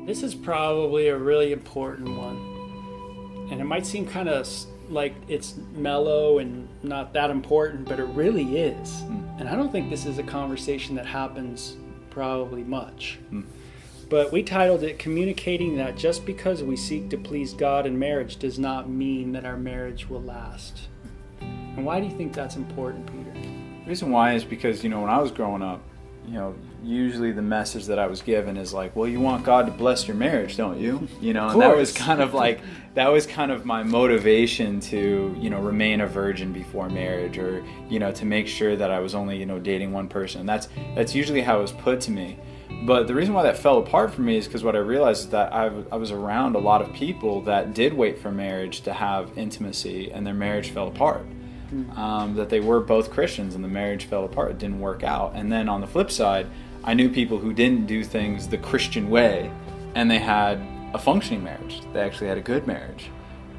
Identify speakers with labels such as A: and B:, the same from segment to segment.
A: This is probably a really important one. And it might seem kind of like it's mellow and not that important, but it really is. And I don't think this is a conversation that happens probably much. But we titled it Communicating That Just Because We Seek to Please God in Marriage Does Not Mean That Our Marriage Will Last. And why do you think that's important, Peter?
B: The reason why is because, when I was growing up, usually the message that I was given is like, well, you want God to bless your marriage, don't you? And that was kind of my motivation to, remain a virgin before marriage, or, to make sure that I was only, dating one person. That's usually how it was put to me. But the reason why that fell apart for me is because what I realized is that I was around a lot of people that did wait for marriage to have intimacy, and their marriage fell apart. That they were both Christians and the marriage fell apart. It didn't work out. And then on the flip side, I knew people who didn't do things the Christian way, and they had a functioning marriage. They actually had a good marriage.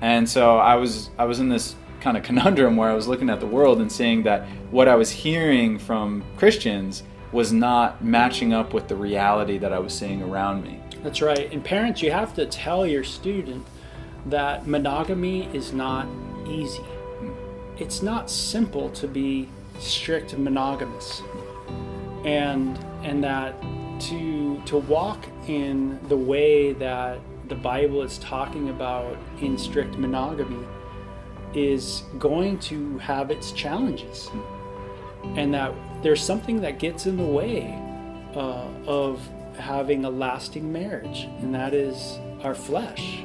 B: And so I was in this kind of conundrum where I was looking at the world and seeing that what I was hearing from Christians was not matching up with the reality that I was seeing around me.
A: That's right. And parents, you have to tell your student that monogamy is not easy. It's not simple to be strict monogamous, and that to walk in the way that the Bible is talking about in strict monogamy is going to have its challenges, and that there's something that gets in the way of having a lasting marriage, and that is our flesh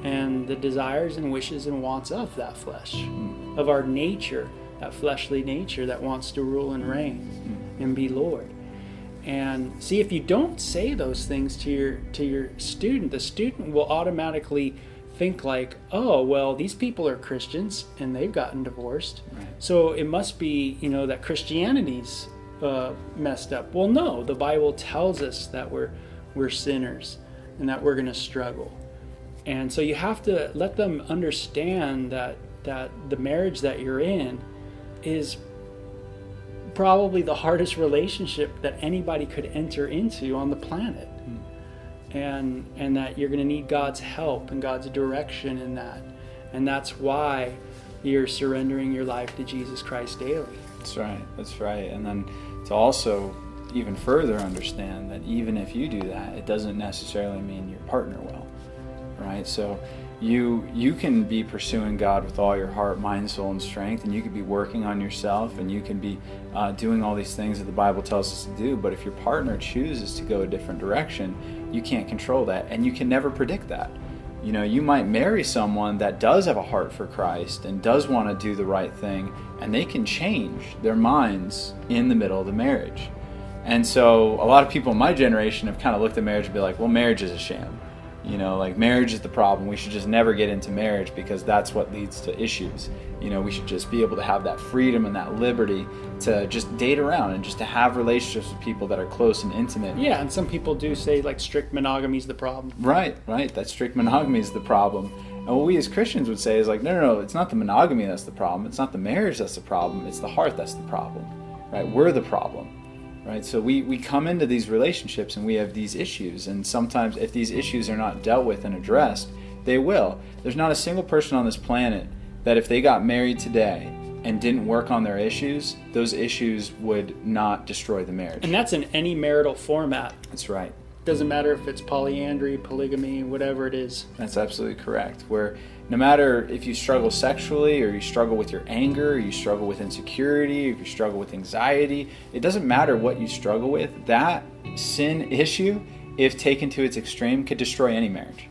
A: and the desires and wishes and wants of that flesh, of our nature, that fleshly nature that wants to rule and reign and be Lord. And see, if you don't say those things to your student, the student will automatically think like, oh, well, these people are Christians and they've gotten divorced. Right. So it must be, that Christianity's messed up. Well, no, the Bible tells us that we're sinners and that we're going to struggle. And so you have to let them understand that the marriage that you're in is probably the hardest relationship that anybody could enter into on the planet. And that you're going to need God's help and God's direction in that. And that's why you're surrendering your life to Jesus Christ daily. That's
B: right. And then to also even further understand that even if you do that, it doesn't necessarily mean your partner will. Right? So you can be pursuing God with all your heart, mind, soul, and strength, and you could be working on yourself, and you can be doing all these things that the Bible tells us to do. But if your partner chooses to go a different direction, you can't control that, and you can never predict that. You might marry someone that does have a heart for Christ and does want to do the right thing, and they can change their minds in the middle of the marriage. And so a lot of people in my generation have kind of looked at marriage and be like, well, marriage is a sham. Marriage is the problem. We should just never get into marriage because that's what leads to issues. We should just be able to have that freedom and that liberty to just date around and just to have relationships with people that are close and intimate.
A: Yeah, and some people do say like strict monogamy is the problem.
B: Right. That strict monogamy is the problem. And what we as Christians would say is like, no, it's not the monogamy that's the problem. It's not the marriage that's the problem. It's the heart that's the problem. Right? We're the problem. Right, so we come into these relationships and we have these issues, and sometimes if these issues are not dealt with and addressed, they will. There's not a single person on this planet that if they got married today and didn't work on their issues, those issues would not destroy the marriage.
A: And that's in any marital format.
B: That's right.
A: Doesn't matter if it's polyandry, polygamy, whatever it is.
B: That's absolutely correct. Where no matter if you struggle sexually, or you struggle with your anger, or you struggle with insecurity, or if you struggle with anxiety, it doesn't matter what you struggle with. That sin issue, if taken to its extreme, could destroy any marriage.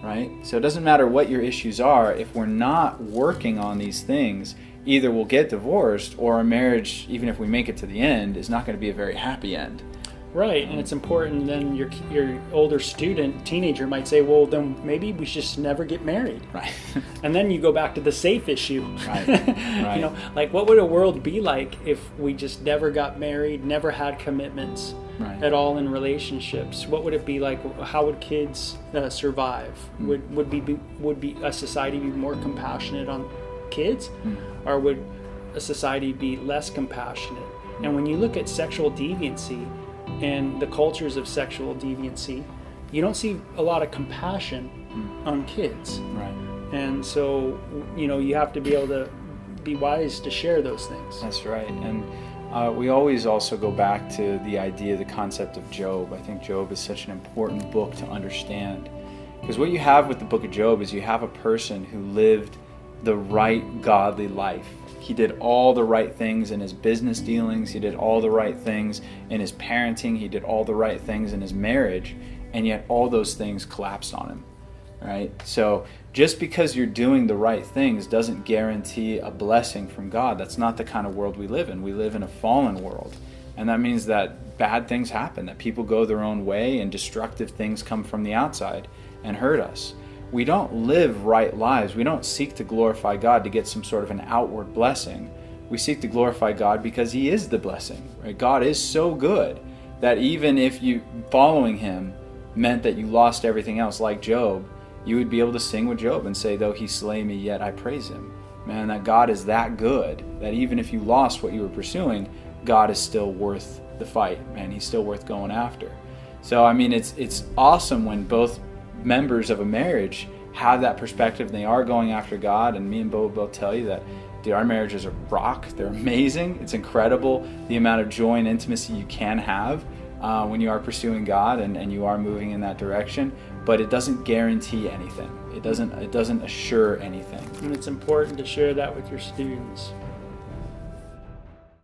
B: Right? So it doesn't matter what your issues are. If we're not working on these things, either we'll get divorced, or our marriage, even if we make it to the end, is not going to be a very happy end.
A: Right, and it's important. Then your older teenager might say, well, then maybe we should just never get married.
B: Right.
A: And then you go back to the safe issue.
B: Right.
A: Like what would a world be like if we just never got married, never had commitments at all in relationships? What would it be like? How would kids survive? Would be a society be more compassionate on kids, or would a society be less compassionate? And when you look at sexual deviancy and the cultures of sexual deviancy, you don't see a lot of compassion on kids.
B: Right.
A: And so, you have to be able to be wise to share those things.
B: That's right. And we always also go back to the idea, the concept of Job. I think Job is such an important book to understand. Because what you have with the book of Job is you have a person who lived the right godly life. He did all the right things in his business dealings. He did all the right things in his parenting. He did all the right things in his marriage. And yet all those things collapsed on him. Right? So just because you're doing the right things doesn't guarantee a blessing from God. That's not the kind of world we live in. We live in a fallen world. And that means that bad things happen, that people go their own way and destructive things come from the outside and hurt us. We don't live right lives. We don't seek to glorify God to get some sort of an outward blessing. We seek to glorify God because He is the blessing. Right? God is so good that even if you following Him meant that you lost everything else, like Job, you would be able to sing with Job and say, though He slay me, yet I praise Him. Man, that God is that good that even if you lost what you were pursuing, God is still worth the fight. Man, He's still worth going after. So, I mean, it's awesome when both members of a marriage have that perspective and they are going after God. And me and Bo will both tell you that, dude, our marriages are rock. They're amazing. It's incredible the amount of joy and intimacy you can have when you are pursuing God and you are moving in that direction. But it doesn't guarantee anything. It doesn't assure anything.
A: And it's important to share that with your students.